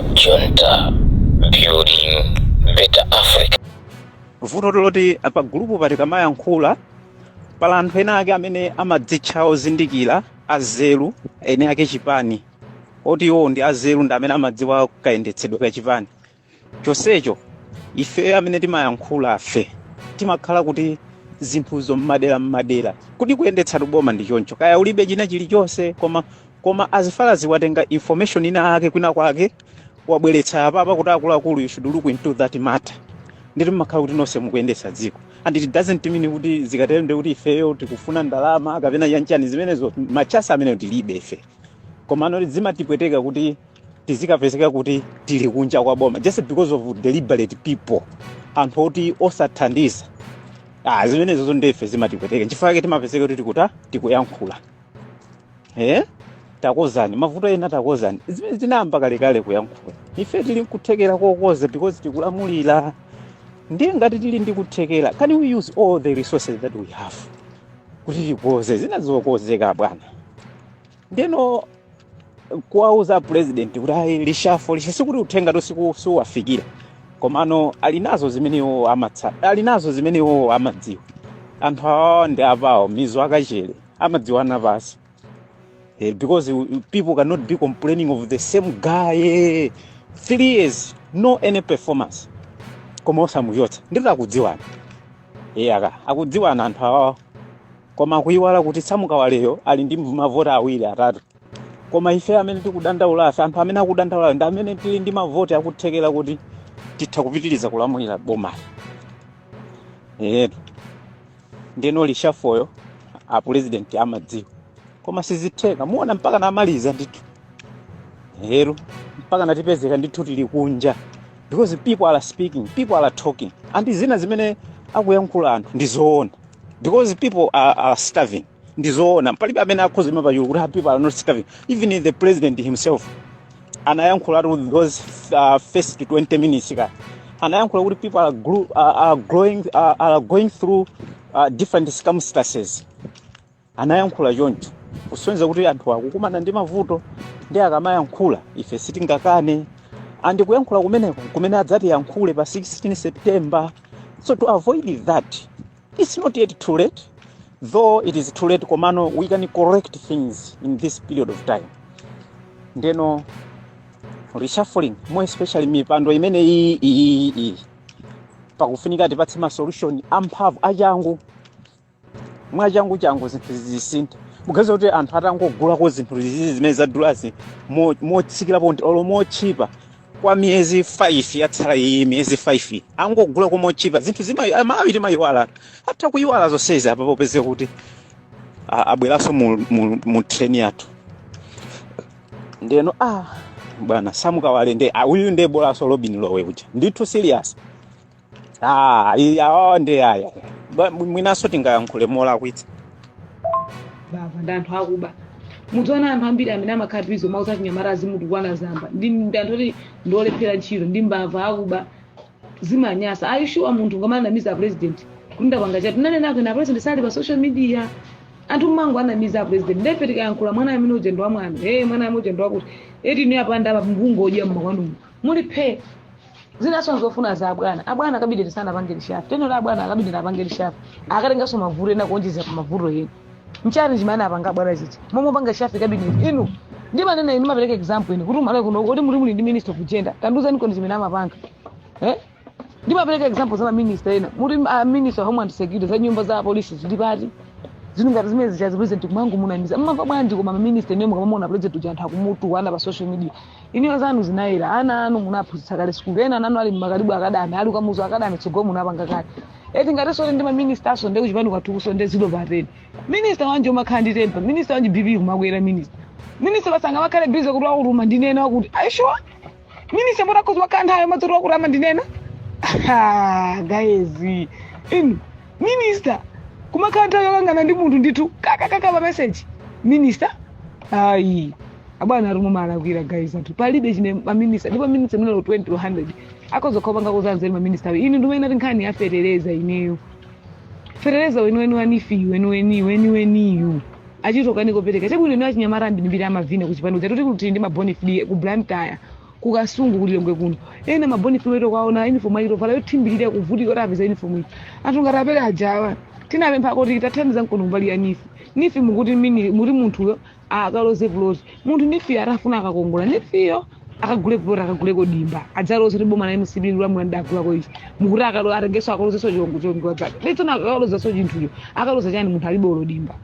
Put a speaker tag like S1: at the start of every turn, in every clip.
S1: Junta, building better Africa.
S2: Vuto loti pa gulupu patikamayankhula pala anthu ena ake amene amadzitcha ozindikira azelu ene ake chipani oti iwo ndi azelu ndi amene amadziwa kayendetsedwe ka chipani. Chonsecho ife amene timayankhula afe timakhala kuti zinthuzo mmadera kuti kuyendetsa boma ndi choncho kaya ulibe china chilichonse koma as far as watenga information ina ake kwina kwake wabweretsa apa kuti akuluakulu you should look into that matter. Ndiri makhala kuti nonse mukuyendetsa dziko and it doesn't mean kuti zikatende kuti ifeyo tikufuna ndalama kapena yanchani zimenezo machasa amene tilibe ife koma noti zimatipweteka kuti tizikapezeka kuti tili kunja kwa boma just because of deliberate people anthu oti osathandiza zimenezo ndefe zimatipweteka chifukwa chake timapezeka kuti tikuyankhula takozani mavuto ena takozani zimene zinayamba kalekale kuyankhula ife tili nkuthekera kokoza because tikulamulira ndiye ngati tili ndi kuthekera can we use all the resources that we have kuti tikoze zinazokozeka bwana ndeno kuwauza president kuti ayi lishafo sikuti uthenga tosiku wafikira komano alinazo zimenewo amatsata alinazo zimenewo amadziwa anthu awo ndi apawo mizo akachere amadziwana pasi because people cannot be complaining of the same guy 3 years no any performance koma osamuyotsa ndito akudziwana akudziwana anthu awo koma kuyiwala kuti samukawaleyo ali ndi mavota awiri atatu koma ife amene tikudandaula anthu amene akudandaula ndi amene tili ndi mavoti akuthekera kuti titha kupitiriza kulamulira boma ndeno lishafoyo a president amadziwa koma sizitheka muona mpaka namaliza ndithu mpaka natipezeka ndithu tili kunja because people are speaking, people are talking and zina zimene akuyankhula anthu ndizoona because people are starving ndizoona palibe amene akhozima pa kuti people are not starving even the president himself anayankhula with those first 20 minutes anayankhula kuti people are going through different circumstances anayankhula choncho kusonyeza kuti anthu akukumana ndi mavuto ndi akamayankhula ife sitingakane and kuyankhula kumene adzati yankhule pa 16 September so to avoid that it's not yet too late though it is too late komano we can correct things in this period of time ndeno reshuffling more especially mipando imene iyi pakufunika tipatse ma solution amphamvu achangu mwachangu zinthu zisintha mugaza kuti anthu atangogula ko zinthu zimene zadulazi motsikirapo olo mochipa kwa miezi 5 yatsala iyi miezi 5 angogula ko mochipa zinthu amawiri mayiwala hata kuyiwala zonsezi apa popeze kuti abweraso mu train yathu ndeno bwana samukawale nde uyu nde bola so Robin Lowe uja ndithu serious nde aya mwinaso tingayankhule mola kwitsa
S3: baba ndanthu akuba mudziona anthu ambiri amene amakhatirizo mauza chinyamarazi mutu kwana zamba ndi anthu oti ndolephera ntchito ndi mbava akuba zimanyasa ayishuwa munthu ngamanamiza president kunda panga chatu nanenako na president sali pa social media anthu mangu anamiza president ndefe tikayankhula mwana amene ujendo wa mwana mwana amene ujendo wakuti eti ni apanda apa mbungoja mmakwanu muliphe zinaso zofuna za abwana kabidi sana pangeli shafu teno la bwana kabidi na pangeli shafu akatenga so mavuro ena kuonjeza pa mavuro yenu mchari jimana apanga bwana zichi momo panga shafu kabidi inu ndi manena inu mapeleka example inu kuti mala kuno kuti muri ndi minister of gender tanduza niko ndimena mapanga ndi mapeleka example za minister ena muri minister of homeland security za nyumba za police zilipati zinungati zimene zichazi president kumangu munamiza mmava bwanji koma minister nemo kama mona president ujantha kumutu wana pa social media iniyo zanu zinaira ana anu munaphunzitsa kale school ena nanu ali makalibu akadame ali kamuzo akadame tsogo munapanga kale eti ngati so ndi ma minister so ndi kuchipani kwathukuso ndi zilo vateni minister wanje umakhandi tempa minister wanje bibi kumakwera minister basanga makhale bize kuti wakuruma ndinena wakuti aisho minister mbona kozi wakhanda ayo madzoro wakurama ndinena guys minister kumakhanda yokangana ndi munthu ndithu kaka pa message minister abana rumo mala kwira guys atu palibe chine ma minister ndipo minister mino 20 100 akozokopanga kuzanzela ma minister ini ndumene nkhani yafereleza ineyo fereleza wenweni wanifi wenweni achitoka niko pereka chebwino ni achinyamara ndi mbiri amavine kuchipando chatu kuti ndi maboni fidi ku Blantyre kukasungu kulilongwe kuno ena mabonifu weto kwaona uniform ayiro vala yotimbirira kuvutika kuti apeza uniform iyi anthu ngati apele ajawa tinapempha kuti tathandiza mkono kumbali ya nifi mukuti muri munthuyo akaloze ploti munthu nifi arafuna akakongola nifiyo akagule ploti akaguleko dimba adzaloze kuti boma la MCB lulamu ndagulako ichi mukuti atengeso akalozeso chilongo chake letsona akalozaso chinthucho akaloza chani munthu alibe olo dimba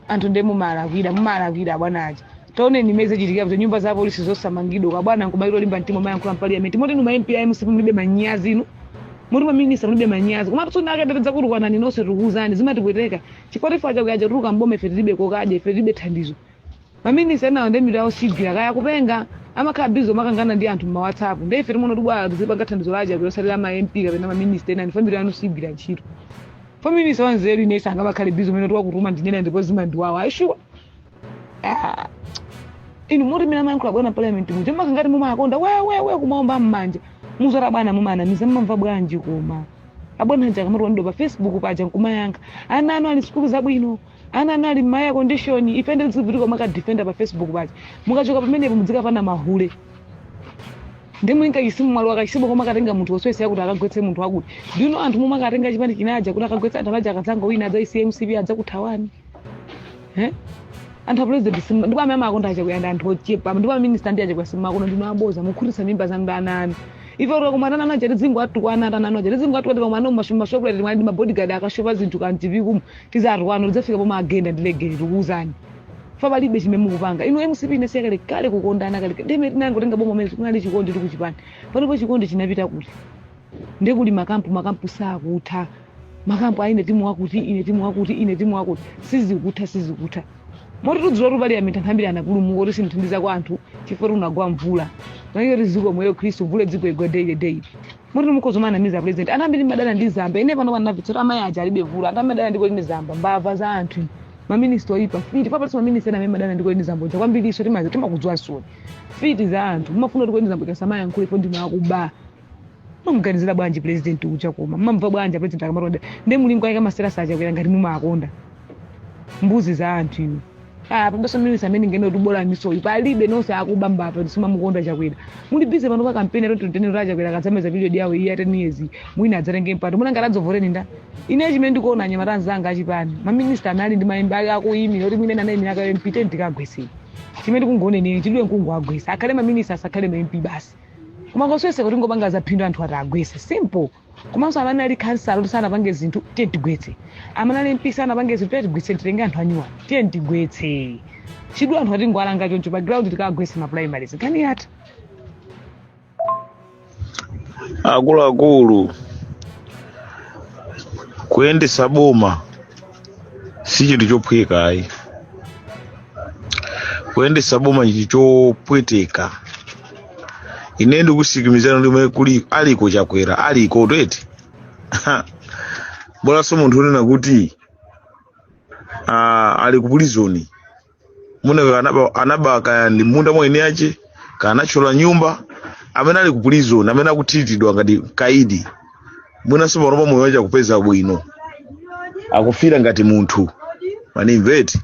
S3: anthu nde mumalakwira bwanaja taoneni meze chitika kuti nyumba za polisi zosamangidwa kabwana nkubairo limba mtimo mayankhula parliament moti numa MP ya MCP mulibe manyazi inu muri maminista mulibe manyazi koma tsona akatetedza kuti kwanani nonse tikuzani zimatipweteka chikwatifa chakuyaja turuka mbome fetilibe kokaje fetilibe thandizo maminista enawo nde mitu yawo sigwira kaya kupenga amakhala bizo makangana ndi anthu ma WhatsApp nde ife timono tibwala tizipanga thandizo laja kulosalira ma MP kapena maminista ena ndifambira yanu sigwira ntchito faminista wanzeru inesi angamakhale bizo mene tiwakutuma ndinena ndipo zima ndiwawo aishuwa inu muri mina mayankhula bwana parliament muja makangati mumakonda wewe kumaomba mmanja muzora bwana mumanamiza mmamva bwanji koma abwana nja kamati wanido pa Facebook paja nkumayankha ana anu ali sikulu zabwino ana anu ali maya condition ifende zivutiko maka defender pa Facebook paja mukachoka pamenepo mudzikapana mahule ndi mulinga chisimu mwalo akachisimu koma katenga munthu woswesa kuti akagwetse munthu wakuti ndino anthu mumakatenga chipani chinaja kuti akagwetsa anthu aja akadzanga wina adza ICMCB adza kuthawani anthu president simu ndipo amama akonda acha kuyanda anthu ochepa ndipo minister ndi acha kwa simu akuno ndino aboza mukhutisa mimba za ndanani ife ro kumatana na jeri zingu atukwana atana jeri zingu atukwati pamwana mashopuleti mwandi mabodyguard akashopa zinthu kan TV kumu tizarwano lidzafika poma agenda ndilegere tikuzani fabalibe chimemu kupanga ino MCP inesekale kale kukondana kale ndime tinango tenga bomo mezi kunali chikondi tikuchipani palipo chikondi chinapita kuti ndekuli makampu sakutha makampu aine timu wakuti ine timu wakuti sizikutha moti tudziwa rubali ya mitantambira anakulumu kuti simthandiza kwa anthu chifukwa unagwa mvula nayo riziko mweyo Kristo mvula dziko daily moti mukozomana miza president anambiri madana ndi zamba ine pano panavitsira amayi aja alibe vula antamedana ndiko ine zamba mbava za anthu maminister oyipa fiti papatso maminister na madana ndiko ine zamba kwambiriso timakudzwa soni fiti za anthu mumafuna ndiko ine zamba kasamaya nkulipo ndima akuba mamuganizira bwanji president ucha koma mamva bwanji president akamaronda ndi mulingo ayika masera saja kuya ngati mumakonda mbuzi za anthu ino pambaso minister amene ngene tubola misoyi palibe nonse akubamba apa ndisima mukonda chakwera muli busy pano pa campaign ya 2010 raja kwera kadzameza video yawo iya 10 years mwina adzarenge mpato muna ngaradzovoreni nda ine chimene ndikuona anyamata zanga achipani maminister anali ndi mayimba ake akuyimira kuti mwina nana imira ka MP ndikagwesera chimene kungonene chidwe nkungu agwesa akhale maminister asakhale ma MP basi koma ngoswese kuti ngobanga zaphindu anthu atagwese simple komanso amene ali council sana pange zinthu tiye tigwetse amene ali MP sana pange zinthu tiye tigwetse titenge anthu anyuwa tiye tigwetse chidwe anthu ati ngwalanga choncho pa ground tikagwese ma primaries kani yata
S4: akuluakulu kuyendesa boma si chinthu chophweka ayi kuyendesa boma chinthu chopweteka ine ndikusikimizana ndimwe kuli aliko chakwera aliko tweti bora so munthu unena kuti ali ku prison muna anabaka ndi munda mwene yache kana chola nyumba amene ali ku prison amene akutitidwa ngati kaidi muna so baroba moyo wacha kupeza bwino akufira ngati munthu manimveti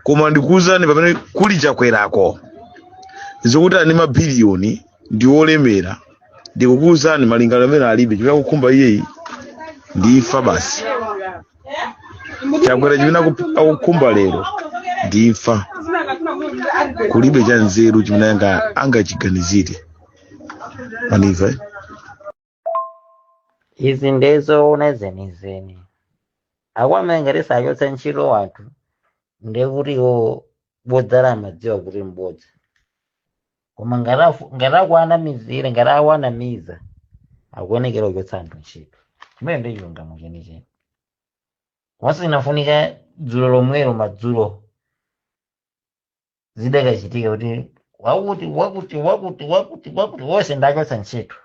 S4: koma ndikuzani pamene kuli chakwerako zokuti ani mabiliyoni ndi olemera ndikukuzani malingana amene alibe chipya kukhumba iyeyi ndifa basi chakwera chimene akukhumba lero ndifa kulibe cha nzeru chimene angachiganizire maniva
S5: izi ndezo nezenizeni akwamengeresa achotsa ntchito wanthu ndekutiwo bodzala amadziwa kuti mbodza koma ngatakuanamizire ngatakuanamiza akuonekera kuchotsa anthu ntchito chimene ndi chilungamo chenicheni komanso inafunika dzulo lomwero madzulo zidakachitika kuti wakuti wonse ndachotsa ntchito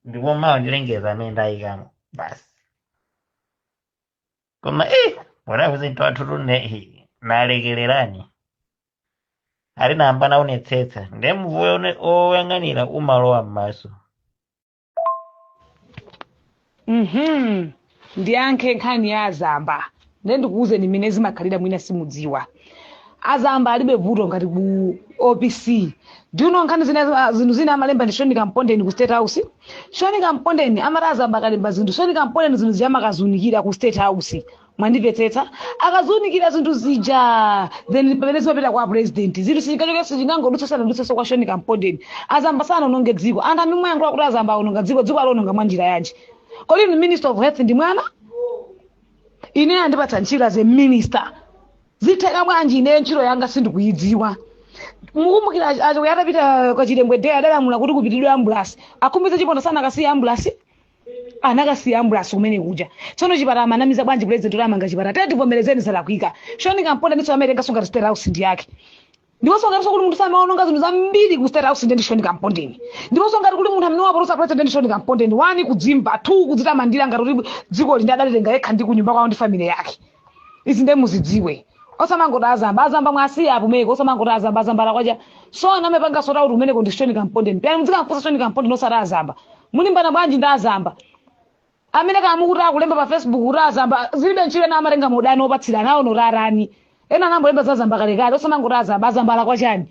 S5: ndipo mawa ndilengeza amene ndayikamo basi koma walapo zinthu athutu nalekererani ali namba naonetsetsa nde muvoyo oyang'anira umalowa m'maso
S3: ndiyankhe nkhani ya zamba nde ndikuuze nimene zimakhalira mwina simudziwa azamba alibe vuto ngati ku OPC. Do you know nkhani zinthu zina amalemba ndi Shoni Kampondeni ku State House? Shoni Kampondeni amati azamba kalemba zinthu. Shoni Kampondeni zinthu ziyamakazunukira ku State House. Mwandipetsetsa akazunikira zinthu zija then pamene zimapita kwa president zinthu singachoke singangodutsa kwa Shoni Kampondeni. Azamba sana unonge dziko anthu amene mwayankhula kuti azamba unonga dziko alononga mwanjira yanji. Kodi ni Minister of Health ndi mwana ine andipatsa ntchito as a minister zitheka bwanji ine ntchito yanga sindikuyidziwa. Mukumbukira acho yatapita kwa Chilembwe Day adalamula kuti kupitidwe ambulance akhumbiza chiponda sana akasiya ambulance anakasiya ambulance kumene kuja tsono chipatala manamiza bwanji president ulamanga chipatala tativomerezeni salakwika. Shoni Kampondeni ndiso amene kasunga State House ndi yake ndipo songa kuti munthu samaononga zinthu zambiri ku State House ndi Shoni Kampondeni ndipo songa kuti munthu amene waposa president ndi Shoni Kampondeni 1 kudzimba 2 kudzitamandira ngati kuti dziko lindi adatenga yekha ndi kunyumba kwawo ndi family yake. Izi ndi muzidziwe osamangoti azamba mwasiya apo meko osamangoti azamba la kwaja so anamepanga sota kuti umene ndi Shoni Kampondeni pena muzika mfusa Shoni Kampondeni osati azamba mulimbana bwanji ndi azamba amene kamukuti akulemba pa Facebook kuti azamba zilibe ntchito na amatenga modani opatsira nawo norarani ena anambolemba za azamba kalekale osamangoti azamba la kwachani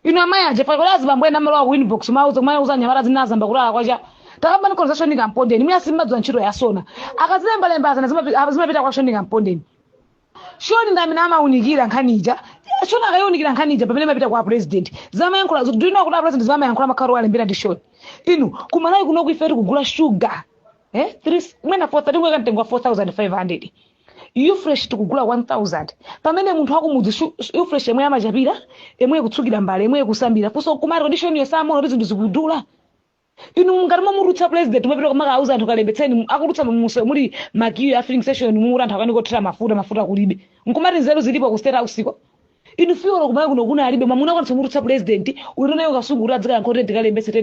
S3: ino amayi aje pa kuti azamba mbwena malowa ku inbox mauza kumene uzanyamara zina azamba kuti ala kwacha takamba nikolo za Shoni Kampondeni mimi asimadzwa ntchito ya sona akazilemba azana zimapita kwa Shoni Kampondeni. Shoni ndamina amaunikira nkhanija Shoni akayunikira nkhanija pamene mapita kwa president zamayankhula do you know kuti president zamayankhula makharu walembera ndi Shoni inu kumalawi kuno kuifeti kugula sugar 3 mwena 4 ngwe kantengwa 4500 you fresh tikugula 1000 pamene munthu wakumudzi you fresh emwe amachapira emwe kutsukira mbale emwe kusambira fuso kumari condition yosamo ndi zinthu zikudula inu ngati momurutsa president mapita kumaka auza anthu kalembetseni akurutsa mumuso muri makiyo ya filling session mumura anthu akaniko kuthira mafuta kulibe nkumati nzeru zilipo ku State House ko inu fioro kumaka kuno kuna alibe mamuna kwa tsumurutsa president uliona ukasungura adzika content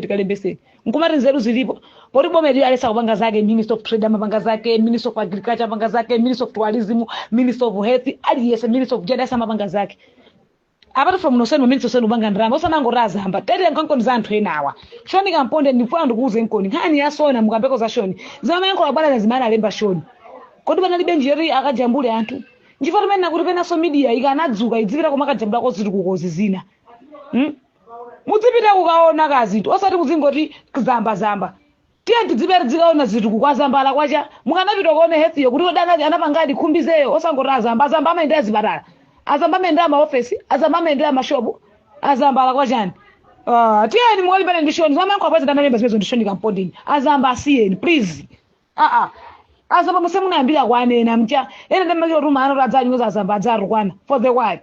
S3: kalembese nkumati nzeru zilipo poti bomedi alesa kupanga zake Minister of Trade amapanga zake Minister of Agriculture amapanga zake Minister of Tourism Minister of Health aliyese Minister of Gender amapanga zake apart from no senu minister senu banga ndrama osamangoti azamba tete nkonkoni za anthu enawa Shoni Kampondeni ndifuna ndikuuze nkoni nkhani yasona mukambeko za Shoni zamayankhula bwana zimana alemba Shoni kodi panalibe njeri akajambule anthu nchifukwa pamene nakuti penaso media ikanadzuka idzipita koma akajambula koziti kukozi zina mudzipita kukaona kazinthu osati kuzingoti zamba tiye tidzipita dzikaona zinthu kukwazambala kwacha mukanapita kuone health yo kuti odana anapangadi khumbizeyo osangoti azamba amayendera zipatala azamba amendera maofesi azamba amendera mashopu azamba la kwachani tiyeni mwalibane ndi Shoni zamayankhula president analemba zimezo ndi Shoni Kampondeni azamba asiyeni please azamba musemunayambira kwanena mcha ene ndemekiro tuma ano radzanyoza azamba adzarukwana for the why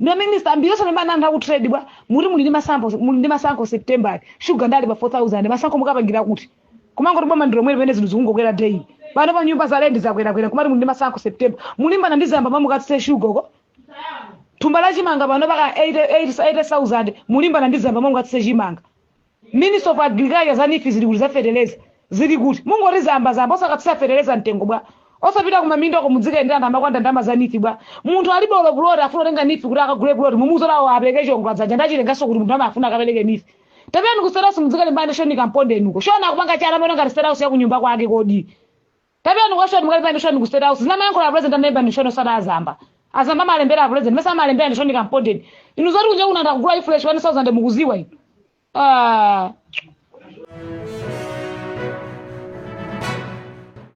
S3: no minister ambiyo sana mana ntha ku trade bwa muli ndi masankho September sugar ndali pa 4000 masankho mukapangira kuti kumangoti boma ndiro mwere pene zinthu zikungokwera day pano pa nyumba za land zakwera kumati muli ndi masankho September mulimbana ndi zamba mamukatse sugar ko thumba la chimanga pano paka 80,000 mulimbana ndi zamba mamukatse chimanga Minister of Agriculture zanifi zili kuti za fertilizer zili kuti mungoti zamba osakatsa fertilizer mtengo bwa osapita kumamindo ko mudzika ndi anthu amakwanda ndama zanifi bwa munthu alibe olopuloti afuna tenga nifi kuti akagule ploti mumuzo lawo apeleke chongo adzanja ndachilengaso kuti munthu amafuna akapeleke nifi tapeni ku State House mudzika limbana Shoni Kampondeni uko Shoni akupanga chala mwana ngati State House ya kunyumba kwake kodi tapeni kwa Shoni mukalimbana Shoni ku State House zinamanyankhola president anayimba Shoni osati azamba malembera president mesa malembera Shoni Kampondeni inu zoti kunja kuna ndakugula ifresh 1000 mukuziwa inu